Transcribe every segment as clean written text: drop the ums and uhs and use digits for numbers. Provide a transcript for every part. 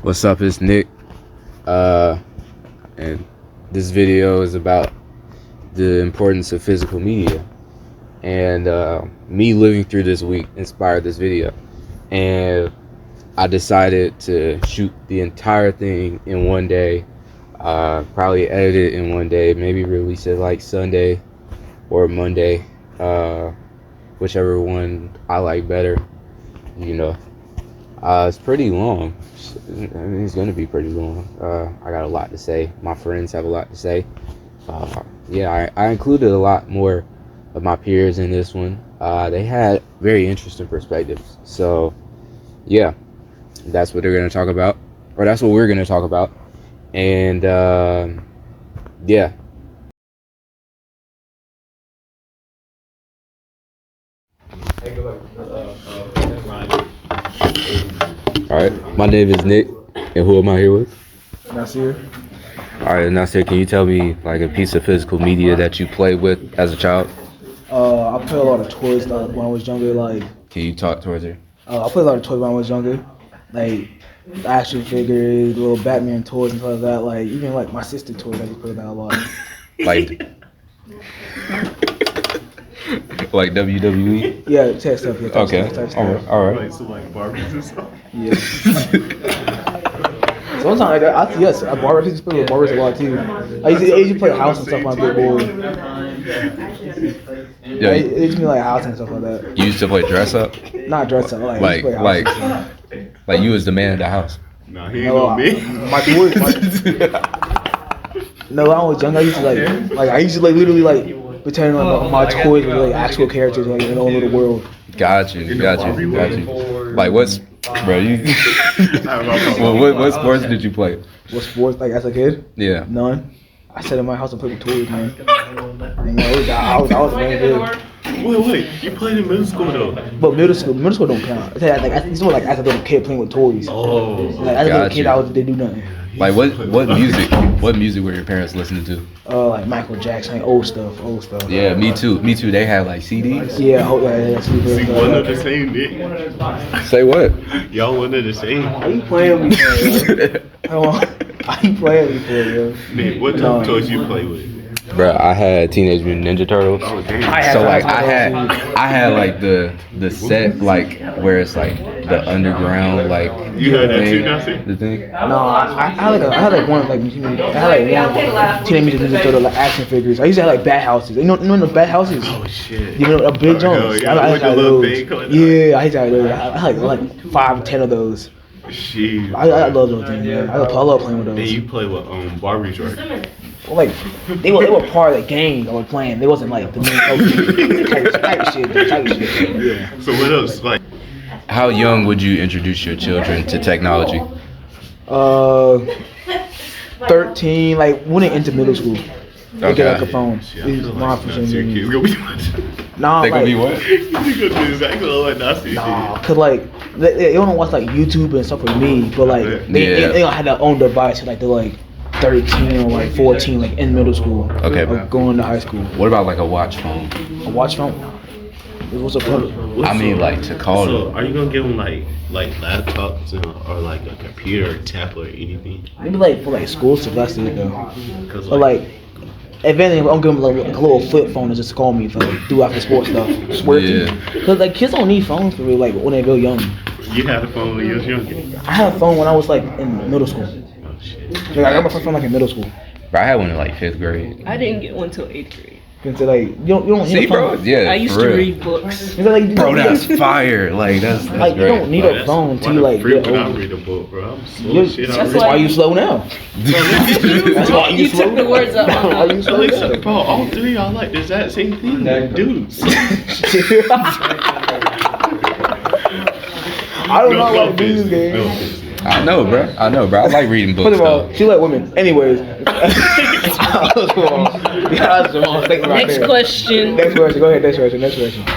What's up? It's Nick, and this video is about the importance of physical media. And me living through this week inspired this video, and I decided to shoot the entire thing in one day. Probably edit it in one day, maybe release it like Sunday or Monday, whichever one I like better. It's pretty long. I mean, it's gonna be pretty long. I got a lot to say. My friends have a lot to say. I included a lot more of my peers in this one. They had very interesting perspectives. So, yeah, that's what they're gonna talk about, or that's what we're gonna talk about. And yeah. All right, my name is Nick, and who am I here with? Nasir. All right, Nasir, can you tell me like a piece of physical media that you played with as a child? I played a lot of toys when I was younger. Can you talk towards her? I played a lot of toys when I was younger, like action figures, little Batman toys and stuff like that. Like even like my sister toys, I just played that a lot. Like like WWE? Yeah, tech stuff. Yeah, Okay. Stuff. All right. Like some like Barbies and stuff. Yeah. Sometimes I Barbie used to play with Barbies a lot too. I used to play house and stuff when I get bored. Yeah, It used to be like house and stuff like that. you used to play dress up? Not dress up, Like you was the man of the house. Nah, he ain't gonna be. My toys. No, when I was young, I used to literally like pretend like my toys were like actual characters like in their own little world. Got you. Like what's, bro? What sports did you play? What sports like as a kid? Yeah. None. I sat in my house and played with toys, man. And, I was playing good. Wait, you played in middle school though? But middle school don't count. It's more like as a little kid playing with toys. Oh, Like as a little kid, they do nothing. Like what music were your parents listening to? Like Michael Jackson, old stuff. Yeah, me too. They had like CDs. Yeah. see, one of the same, Nick. Say what? Y'all one of the same. Are you playing me for? Are you playing me for, yo? Nick, what type of toys you play with? Bro, I had Teenage Mutant Ninja Turtles. Oh, damn. So like I had like the set like where it's like the underground like You had that too, thing, Nasir? the thing. No, I had one Teenage Mutant Ninja Turtle like action figures. I used to have like bat houses. You know the bat houses? Oh shit. You know the big Jones. Yeah, I with had the little those. bag coming out. Yeah, I used to have those. I had like 5 or 10 of those. Shit. I love those things, man. I love playing with Then those. you play with Barbies, right? Like they were part of the game I was playing. They wasn't like the main type shit. Yeah. So what else? Like, How young would you introduce your children to technology? 13, like when they into middle school. They get like a Okay. phone. shit, I feel like Nasir kids gonna be Nah, They gonna like, be what? You gonna do exactly like Nasir. nah, cause like they don't watch like YouTube and stuff with me, but like they don't have their own device. Like they're like 13 or like 14, like in middle school. Okay. Or going to high school. What about like a watch phone? A watch phone. What's a phone? I mean like to call So, them. are you gonna give them like laptops or like a computer or tablet or anything? Maybe like for like school stuff. That's it though. Cause But like, if anything, I'm giving them like a little flip phone to just call me for like, do after sports stuff. Cause like kids don't need phones for real, like when they're real young. you had a phone when you was younger. I had a phone when I was like in middle school. Oh shit. Like I got my first phone like in middle school. Bro, I had one in like 5th grade. I didn't get one till 8th grade. Cause like you don't need See, a phone. bro? Yeah. I used for to real. read books. Cause, like, Bro, that's fire. Like that's like you great. don't need a phone till you like get when I older. read a book, bro. I'm slow as shit. That's why you slow now. That's why You slow took the down. words out my That's why mouth. you slow down. Bro, all three of y'all like the exact same thing. Like dudes. I don't know about these games. I know, bro. I like reading books. First of all, though. she like women. Anyways. Next question. Next question. Go ahead. Next question.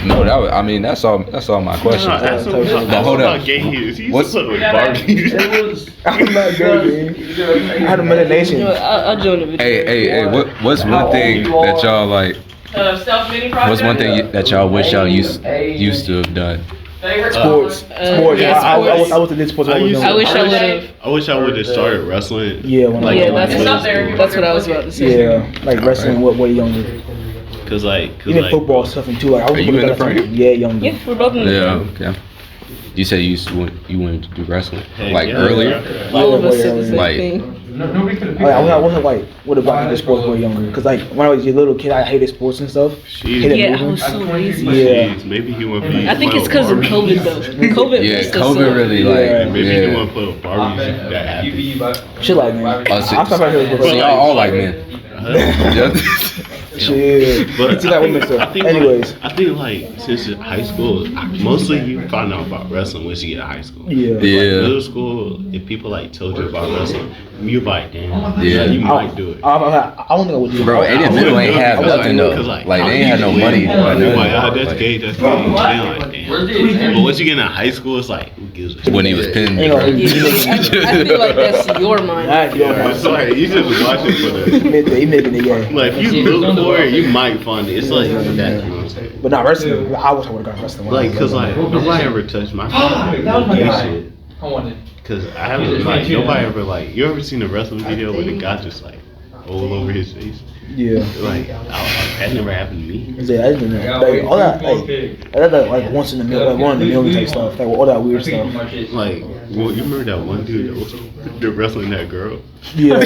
No, that's all my questions. That's But hold up. gay he is. He's What's- with Barbies. I'm not gay, man. I had a meditation. You know, I'll join the video. Hey, what's one thing that y'all like? Self-made project. What's one thing that y'all wish y'all used to have done? Sports. Yeah, sports. I was in sports. I wish I would have. I wish I would have started wrestling. Yeah, when Yeah, that's what I was about to say. Yeah, like wrestling way younger. Cause Even football stuff and too. Like, I was you in the frame? Yeah, younger. Yeah, we're both in the Yeah. Okay. You said you wanted to do wrestling, Hey, like yeah. earlier. All of us said the same Like- thing. I wasn't like would have gotten into sports way younger because like when I was a little kid I hated sports and stuff. Hated Yeah, I moving. was so lazy. Yeah. Maybe he want to be. I think it's because of COVID though. COVID. Yeah, messed us COVID up. really Yeah. like. Maybe he Yeah. want to play with Barbies. That happened. Shit like man. Oh, so- I stopped right here. So y'all all like men. Yeah. Shit. But See that woman stuff. Anyways. I think like since high school, mostly you find out about wrestling once you get to high school. Yeah. Like, Yeah. middle school, if people like told you about wrestling, you like damn. Yeah. You might do it. I don't think I would do it. Bro, I in the middle ain't have wouldn't nothing do it though. 'cause, Like they ain't had no money. Like, that's gay, that's gay. Then like, damn. But once you get into high school, it's like, who gives a shit? When he was pinned. Ain't gonna- I feel like that's your mind. That's your Yeah, it's like, you just watch it for He the. making it gay. Like, if you look for it, you might find it. It's like that, you know what I'm saying? But not wrestling. I wish I would have gone wrestling. Like, cause like nobody ever touched my shit. Cause I haven't like nobody ever like you ever seen a wrestling video where the guy just like all over his face? Yeah. Like that never happened to me. Yeah, I didn't know. Like, all that, like once in a million, like 1 in a million type stuff. Like all that weird stuff. Like, well, you remember that one dude that was the wrestling that girl? Yeah.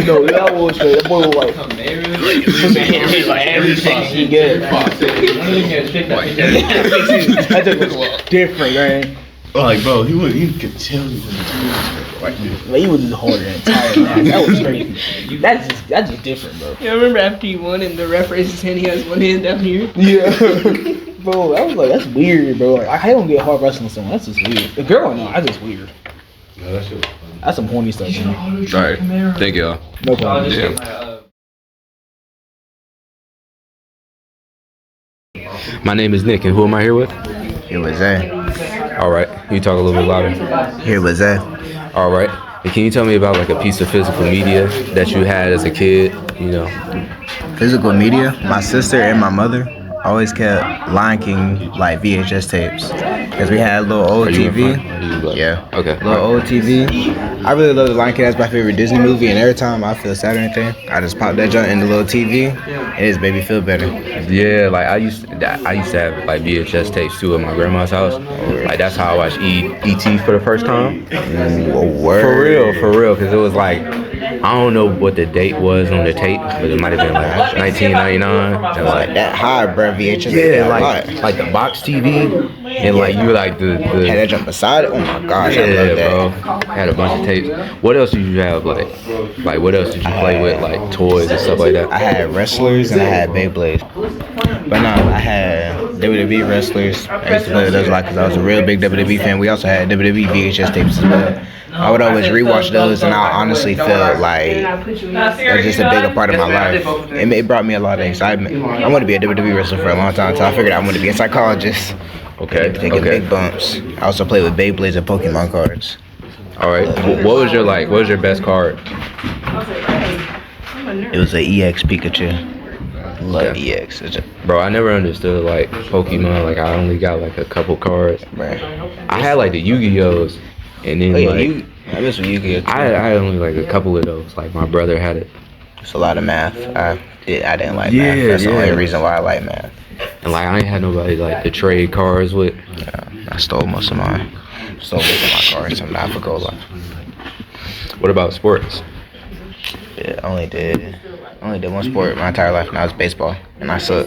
No, that was straight. That boy was like, like everything he get. That just was different, man. Like, bro, you could tell he was Like he was just hard the entire match. That was crazy. That's just different, bro. Yeah, I remember after he won and the ref raised his hand, he has one hand down here. Yeah. Bro, I was like, that's weird, bro. Like, I don't get hard wrestling someone. That's just weird. The girl or not, that's just weird. No, that shit was fun. That's some horny stuff, man. All right. Thank y'all. No problem. Yeah. My name is Nick, and who am I here with? Here was that. All right. Can you talk a little bit louder? Here was that. All right. And can you tell me about like a piece of physical media that you had as a kid? You know. Physical media. My sister and my mother always kept Lion King like VHS tapes because we had a little old Are you in TV. front? Are you like- Yeah. Okay. Little old TV. I really love the Lion King. That's my favorite Disney movie. And every time I feel sad or anything, I just pop that joint in the little TV. And it just made me feel better. Yeah, like I used to have like VHS tapes too at my grandma's house. Like that's how I watched E.T. for the first time. Ooh, word. For real, because it was like I don't know what the date was on the tape, but it might have been like 1999. And like That high, bro. VHS. yeah, like like the box TV, and like you like had that the jump beside it. Oh my gosh, I yeah, love that. bro. Had a bunch of tapes. What else did you have like what else did you play with like toys and stuff like that? I had wrestlers and I had Beyblade. But no, I had WWE wrestlers. I used to play with those a lot because I was a real big WWE fan. We also had WWE VHS tapes as well. I would always rewatch those, and I honestly felt like that's just a bigger part of my life. It brought me a lot of excitement. I wanted to be a WWE wrestler for a long time, so I figured I wanted to be a psychologist. Okay, Taking big bumps. I also played with Beyblades and Pokemon cards. All right. What was your best card? It was an EX Pikachu. Love EX. Bro, I never understood like Pokemon. Like I only got like a couple cards. Right. I had like the Yu-Gi-Ohs, and then I miss with Yu-Gi-Oh! I had only like a couple of those. Like my brother had it, It's a lot of math. I didn't like Yeah, math. That's the only yeah. reason why I like math. and like I ain't had nobody like to trade cards with. Yeah, I stole most of mine. Stole most of my cards from Africa. What about sports? Yeah, I only did one sport my entire life, and that was baseball. And I suck.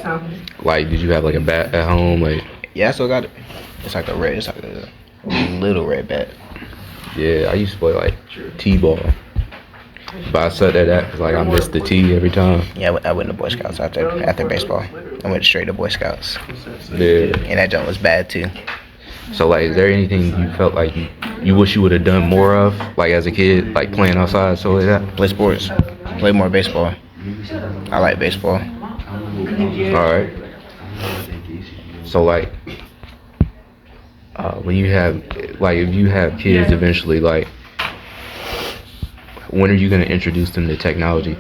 Like, did you have like a bat at home? Like, Yeah, I still got it. It's like a little red bat. yeah, I used to play like T-ball, but I sucked at that because like I missed the T every time. Yeah, I went to Boy Scouts after baseball. I went straight to Boy Scouts, Yeah. and that jump was bad too. So like, is there anything you felt like you wish you would have done more of, like as a kid, like playing outside, so like that? Play sports. Play more baseball. I like baseball. All right. So like, when you have like, if you have kids eventually, like, when are you gonna introduce them to technology?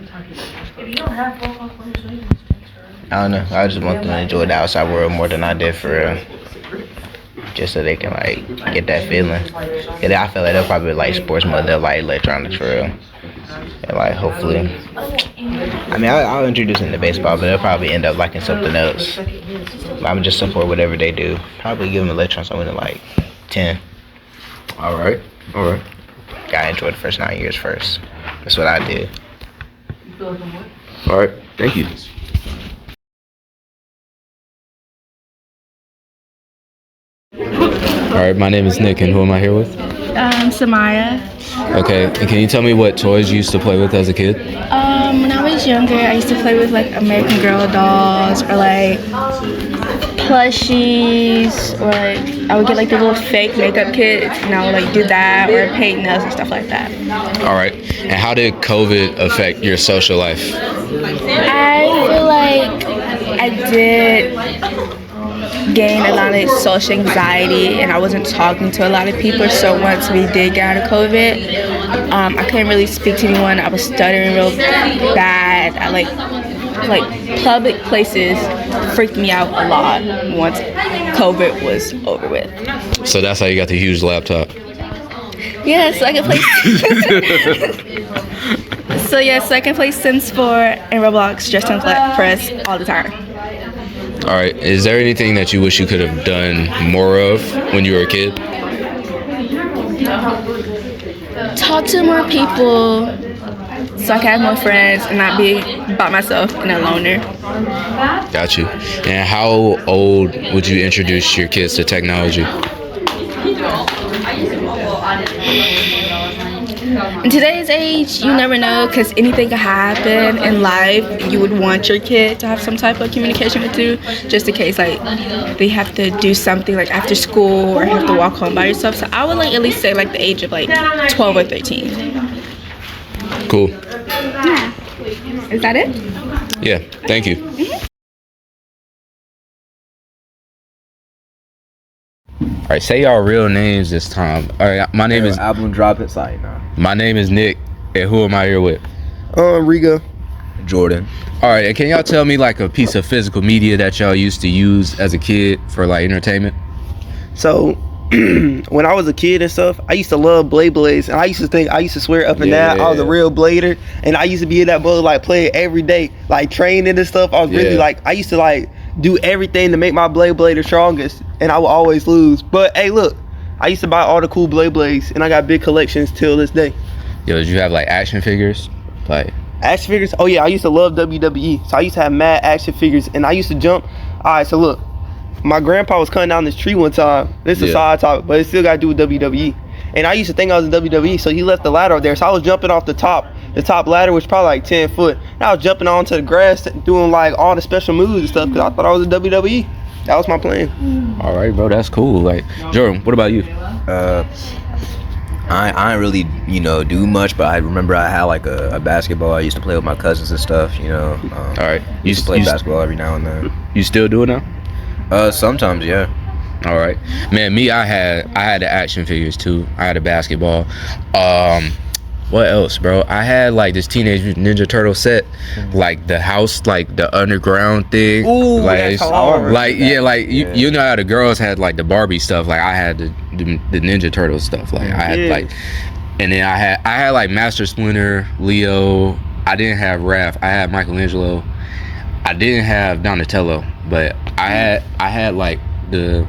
I don't know. I just want them to enjoy the outside world more than I did for just so they can like get that feeling. And I feel like they'll probably like sports more. They'll like electronics for real. And like hopefully, I mean I'll introduce them to baseball, but they'll probably end up liking something else. I'm just support whatever they do. Probably give them electronics when they're like 10. All right. Gotta enjoy the first 9 years first. That's what I did. All right. Thank you. All right. My name is Nick, and who am I here with? Samaya. Okay. And can you tell me what toys you used to play with as a kid? When I was younger, I used to play with like American Girl dolls or like plushies, or like I would get like the little fake makeup kits and I would like do that, or paint nails and stuff like that. All right. And how did COVID affect your social life? I feel like I did gain a lot of social anxiety and I wasn't talking to a lot of people, so once we did get out of COVID, I couldn't really speak to anyone. I was stuttering real bad. I like public places freaked me out a lot once COVID was over with. So that's how you got the huge laptop. Yeah, so I can play so I can play Sims 4 and Roblox just on press all the time. All right. Is there anything that you wish you could have done more of when you were a kid? Talk to more people so I can have more friends and not be by myself and a loner. Got you. And how old would you introduce your kids to technology? In today's age, you never know because anything can happen in life. You would want your kid to have some type of communication with you, just in case like they have to do something like after school or have to walk home by yourself. So I would like at least say like the age of like 12 or 13. Cool. Yeah. Is that it? Yeah. Thank you. All right, say y'all real names this time. All right, my name is album drop it side now. My name is Nick, and who am I here with? Riga. Jordan. All right, and can y'all tell me like a piece of physical media that y'all used to use as a kid for like entertainment? So when I was a kid and stuff, I used to love blades, and I used to swear up and down I was a real blader, and I used to be in that boat like play it every day, like training and stuff. I was really like, I used to like do everything to make my blade the strongest, and I would always lose. But hey, look, I used to buy all the cool blades, and I got big collections till this day. Yo, did you have like action figures? Like action figures? Oh yeah, I used to love WWE, so I used to have mad action figures, and I used to jump. All right, so look, my grandpa was cutting down this tree one time. This is a side topic, but it still got to do with WWE. And I used to think I was in WWE, so he left the ladder up there. So I was jumping off the top ladder, which was probably like 10 foot. And I was jumping onto the grass, doing like all the special moves and stuff, because I thought I was in WWE. That was my plan. All right, bro, that's cool. Like, Jordan, what about you? I ain't really, do much, but I remember I had like a basketball. I used to play with my cousins and stuff, All right. You used to play basketball every now and then. You still do it now? Sometimes, yeah. All right, man. Me, I had the action figures too. I had a basketball. What else, bro? I had like this Teenage Mutant Ninja Turtle set, like the house, like the underground thing. Ooh, like, that's hard. like you know how the girls had like the Barbie stuff. Like I had the Ninja Turtle stuff. Like I had like, and then I had like Master Splinter, Leo. I didn't have Raph. I had Michelangelo. I didn't have Donatello, but I had like the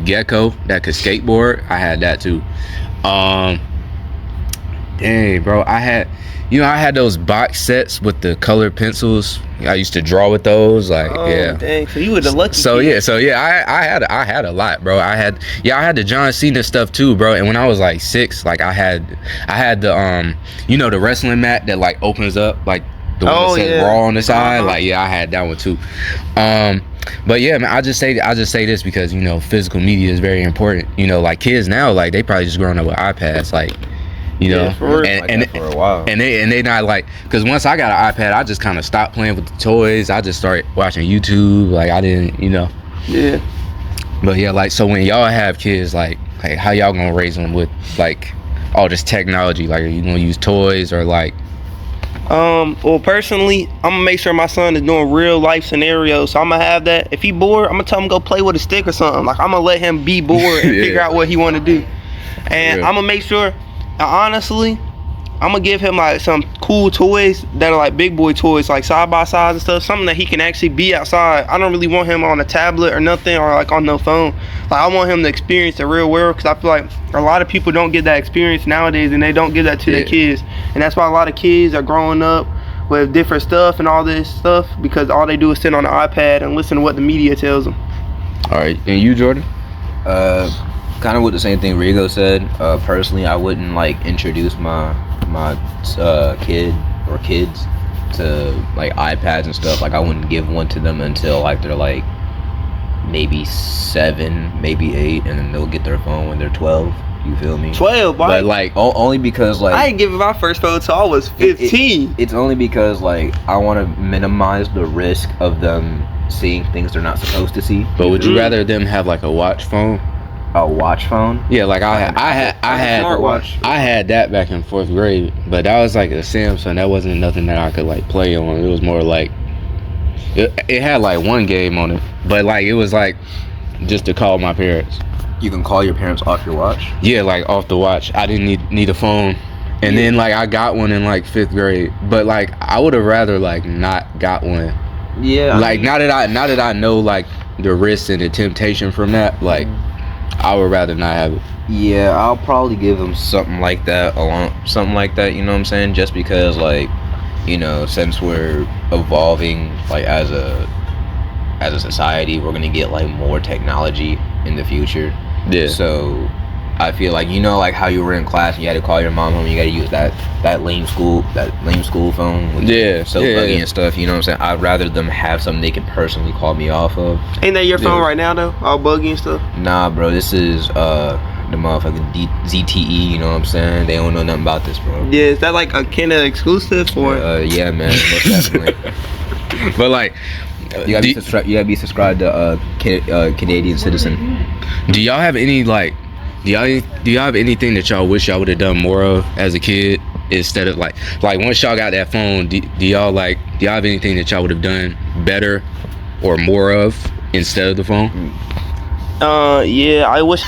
gecko that could skateboard. I had that too. Dang, bro, I had those box sets with the colored pencils. I used to draw with those. Like, dang, so you were the lucky kid. I had a lot, bro. I had the John Cena stuff too, bro. And when I was like 6, like I had the the wrestling mat that like opens up, like the one that says Raw on the side. Like, I had that one too. But yeah, man, I just say this because physical media is very important. Like kids now, like they probably just growing up with iPads, like. For a while. And they not like, because once I got an iPad, I just kind of stopped playing with the toys. I just started watching YouTube. Like I didn't, Yeah. But yeah, like so when y'all have kids, like how y'all gonna raise them with like all this technology? Like are you gonna use toys or like Well, personally, I'm gonna make sure my son is doing real life scenarios. So I'm gonna have that. If he bored, I'm gonna tell him go play with a stick or something. Like I'm gonna let him be bored and figure out what he want to do. And I'm gonna make sure. Honestly, I'm gonna give him like some cool toys that are like big boy toys, like side by sides and stuff. Something that he can actually be outside. I don't really want him on a tablet or nothing, or like on no phone. Like I want him to experience the real world, because I feel like a lot of people don't get that experience nowadays, and they don't give that to their kids. And that's why a lot of kids are growing up with different stuff and all this stuff, because all they do is sit on the iPad and listen to what the media tells them. All right, and you, Jordan? Kind of with the same thing Rigo said. Personally, I wouldn't like introduce my kid or kids to like iPads and stuff. Like I wouldn't give one to them until like they're like maybe 7, maybe 8, and then they'll get their phone when they're 12. You feel me? 12, boy. But like only because like I ain't giving my first phone till I was 15. It's only because like I want to minimize the risk of them seeing things they're not supposed to see. But would you rather them have like a watch phone? A watch phone? Yeah, like I had smartwatch. I had that back in 4th grade, but that was like a Samsung. That wasn't nothing that I could like play on. It was more like it had like one game on it, but like it was like just to call my parents. You can call your parents off your watch? Yeah, like off the watch. I didn't need a phone. And then like I got one in like 5th grade, but like I would have rather like not got one. Yeah. Like now that I know like the risks and the temptation from that, like I would rather not have it. Yeah, I'll probably give them something like that, you know what I'm saying? Just because, like, you know, since we're evolving, like, as a society, we're gonna get, like, more technology in the future. Yeah. So, I feel like, you know, like how you were in class and you had to call your mom home, you gotta use that lame school phone with buggy and stuff, you know what I'm saying? I'd rather them have something they can personally call me off of. Ain't that your phone right now though? All buggy and stuff? Nah, bro, this is the motherfucking ZTE, you know what I'm saying? They don't know nothing about this, bro. Yeah, is that like a Canada exclusive or? Yeah, man, most definitely. But like, you gotta be subscribed to Canadian Citizen. Do y'all have any like? Do y'all have anything that y'all wish y'all would have done more of as a kid instead of like once y'all got that phone? Do y'all have anything that y'all would have done better or more of instead of the phone? Yeah, I wish.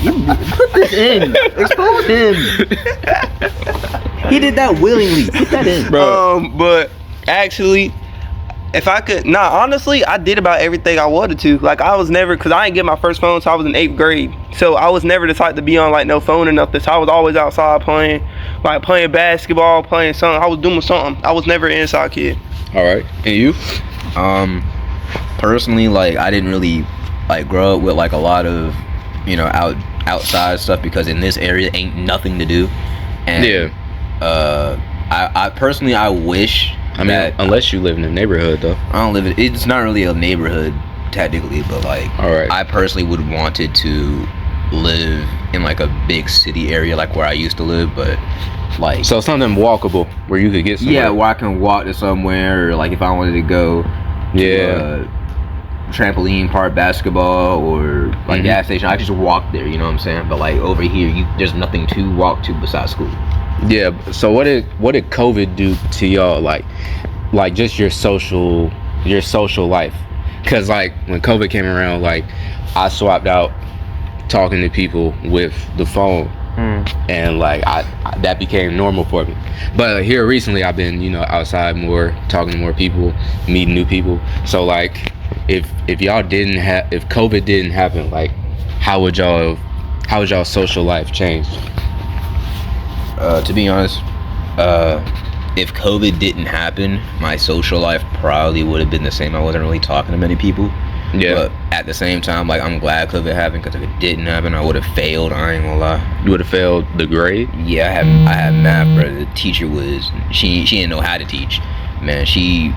You put this in. Expose him. He did that willingly. Put that in, bro. But actually, if I could, honestly, I did about everything I wanted to. Like, I was never, because I didn't get my first phone until I was in 8th grade. So I was never the type to be on, like, no phone or nothing. So I was always outside playing basketball, playing something. I was doing something. I was never an inside kid. All right. And you? Personally, like, I didn't really, like, grow up with, like, a lot of, you know, outside stuff, because in this area ain't nothing to do. And, I personally, I wish... I mean, unless you live in a neighborhood, though. I don't live in. It's not really a neighborhood technically, but like, I personally would wanted to live in like a big city area, like where I used to live, but like. So something walkable where you could get somewhere. Yeah, where I can walk to somewhere, or like if I wanted to go. To trampoline park, basketball, or like gas station, I just walk there. You know what I'm saying? But like over here, there's nothing to walk to besides school. Yeah. So what did COVID do to y'all? Like just your social life? Cause like when COVID came around, like I swapped out talking to people with the phone, and like I that became normal for me. But here recently, I've been outside more, talking to more people, meeting new people. So like if COVID didn't happen, like how would y'all social life change? To be honest, if COVID didn't happen, my social life probably would have been the same. I wasn't really talking to many people. Yeah. But at the same time, like, I'm glad COVID happened, because if it didn't happen, I would have failed. I ain't gonna lie. You would have failed the grade? Yeah, I had math, bro. The teacher she didn't know how to teach. Man, she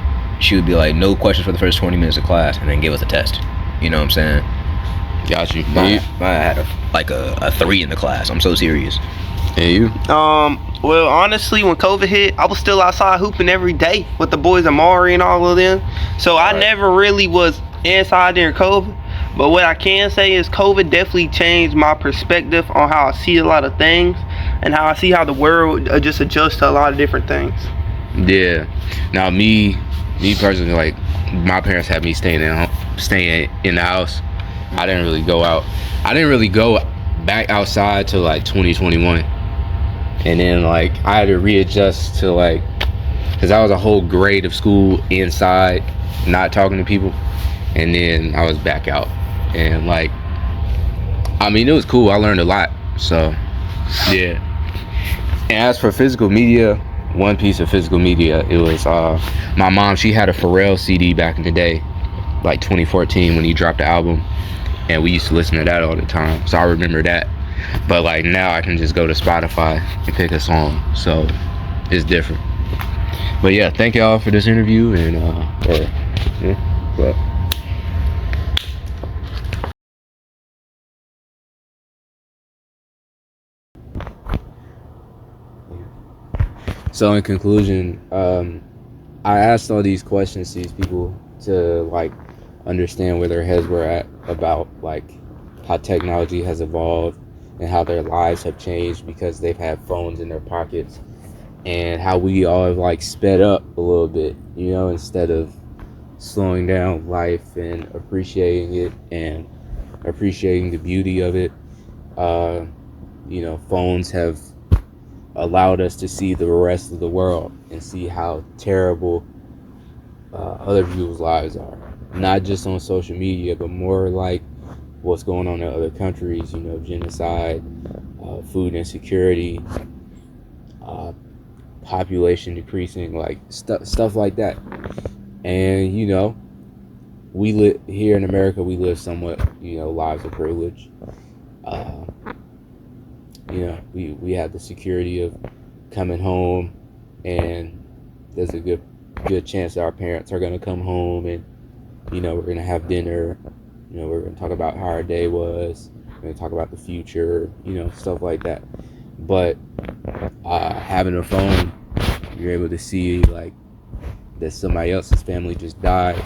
would be like, no questions for the first 20 minutes of class, and then give us a test. You know what I'm saying? Got you. I had a 3 in the class. I'm so serious. And you? Well, honestly, when COVID hit, I was still outside hooping every day with the boys Amari and all of them. So I never really was inside during COVID. But what I can say is COVID definitely changed my perspective on how I see a lot of things. and how I see how the world just adjusts to a lot of different things. Yeah. Now me personally, like my parents had me staying in the house. I didn't really go out. I didn't really go back outside till like 2021, and then like I had to readjust to like, because I was a whole grade of school inside, not talking to people, and then I was back out, and like, I mean, it was cool. I learned a lot. So yeah. And as for physical media, one piece of physical media, it was my mom. She had a Pharrell CD back in the day, like 2014 when he dropped the album, and we used to listen to that all the time. So I remember that. But like now I can just go to Spotify and pick a song, so it's different. But yeah, thank y'all for this interview, and but. So in conclusion, I asked all these questions to these people to like understand where their heads were at about like how technology has evolved and how their lives have changed because they've had phones in their pockets, and how we all have like sped up a little bit, you know, instead of slowing down life and appreciating it and appreciating the beauty of it. You know, phones have allowed us to see the rest of the world and see how terrible other people's lives are, not just on social media, but more like what's going on in other countries, you know, genocide, food insecurity, population decreasing, like stuff like that. And you know, we live here in America, we live somewhat, you know, lives of privilege. You know, we have the security of coming home, and there's a good chance that our parents are going to come home, and you know, we're going to have dinner. You know, we're going to talk about how our day was. We're going to talk about the future, you know, stuff like that. But having a phone, you're able to see like that somebody else's family just died,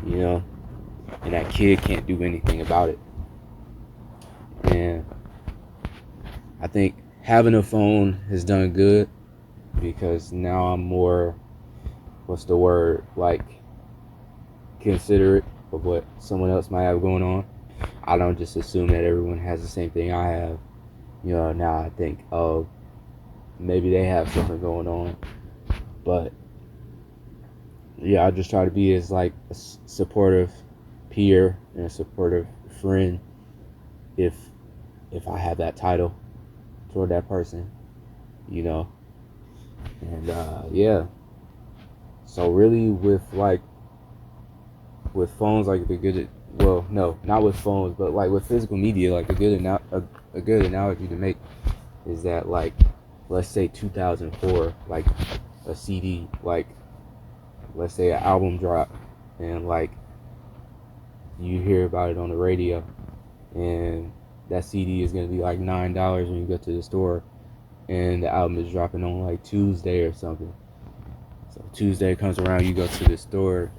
you know, and that kid can't do anything about it. And I think having a phone has done good, because now I'm more, what's the word, like considerate of what someone else might have going on. I don't just assume that everyone has the same thing I have. You know, now I think, oh, maybe they have something going on. But yeah, I just try to be as like a supportive peer and a supportive friend if I have that title toward that person, you know. And yeah, so really with phones, like the good, well, no, not with phones, but like with physical media, like a good analogy to make is that, like, let's say 2004, like a CD, like let's say an album drop, and like you hear about it on the radio, and that CD is gonna be like $9 when you go to the store, and the album is dropping on like Tuesday or something. So Tuesday comes around, you go to the store,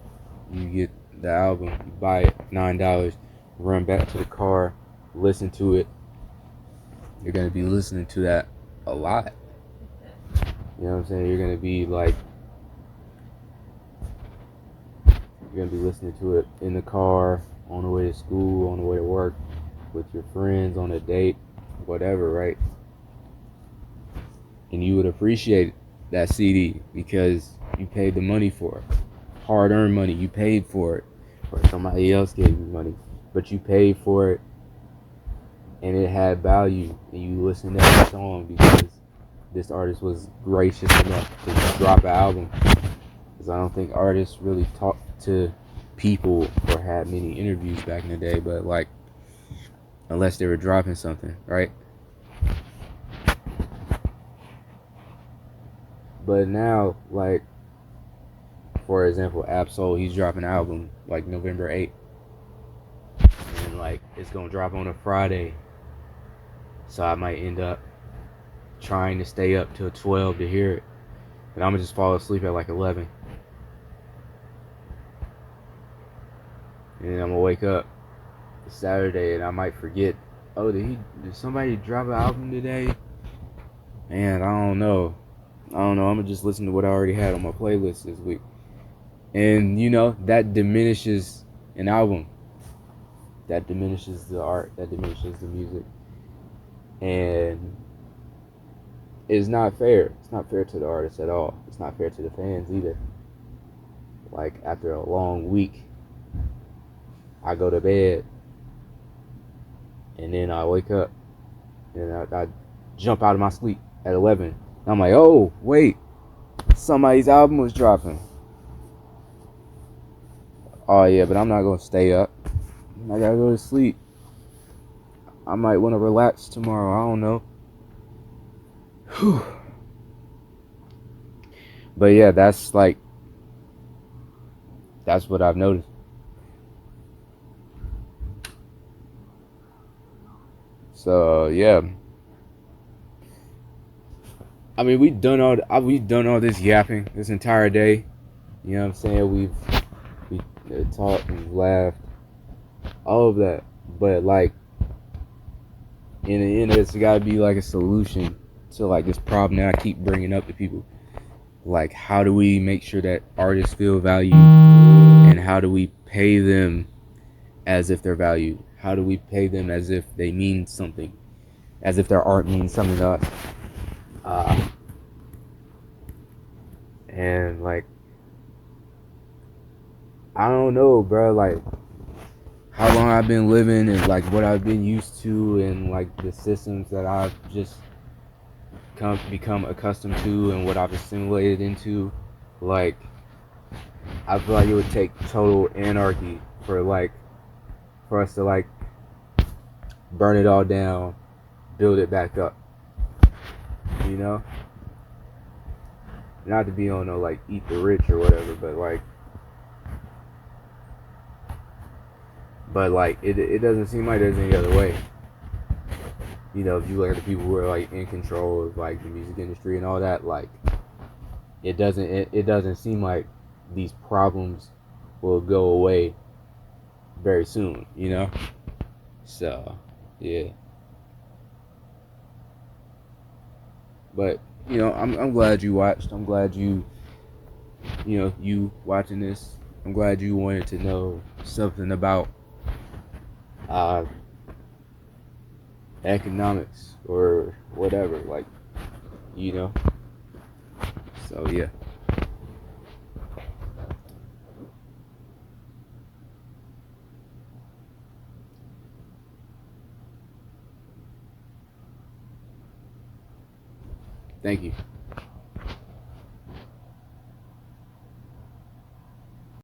you get the album, you buy it, $9, run back to the car, listen to it. You're gonna be listening to that a lot. You know what I'm saying? You're gonna be listening to it in the car, on the way to school, on the way to work, with your friends, on a date, whatever, right? And you would appreciate that CD because you paid the money for it. Hard-earned money, you paid for it. Or somebody else gave you money, but you paid for it, and it had value, and you listened to that song because this artist was gracious enough to drop an album. Because I don't think artists really talked to people or had many interviews back in the day, but like, unless they were dropping something, right? But now, like, for example, Absol, he's dropping an album like November 8th, and like it's gonna drop on a Friday, so I might end up trying to stay up till 12 to hear it, and I'm gonna just fall asleep at like 11, and then I'm gonna wake up Saturday and I might forget, oh, did somebody drop an album today? man, I don't know. I'm gonna just listen to what I already had on my playlist this week. And you know, that diminishes an album. That diminishes the art, that diminishes the music. And it's not fair. It's not fair to the artists at all. It's not fair to the fans either. Like after a long week, I go to bed and then I wake up and I jump out of my sleep at 11. And I'm like, oh, wait, somebody's album was dropping. Oh, yeah, but I'm not going to stay up. I got to go to sleep. I might want to relax tomorrow. I don't know. Whew. But yeah, that's what I've noticed. So yeah, I mean we've done all this yapping this entire day. You know what I'm saying? We talked, we've laughed, all of that. But like in the end, it's got to be like a solution to like this problem that I keep bringing up to people. Like, how do we make sure that artists feel valued, and how do we pay them as if they're valued? How do we pay them as if they mean something, as if their art means something to us? And like, I don't know, bro. Like, how long I've been living and like what I've been used to, and like the systems that I've just become accustomed to, and what I've assimilated into. Like, I feel like it would take total anarchy for us to like burn it all down, build it back up. You know? Not to be on no like eat the rich or whatever, but it doesn't seem like there's any other way. You know, if you look at the people who are like in control of like the music industry and all that, like it doesn't seem like these problems will go away very soon, you know? So, yeah. But, you know, I'm glad you watched. I'm glad you watching this. I'm glad you wanted to know something about economics or whatever, like, you know. So, yeah. Thank you.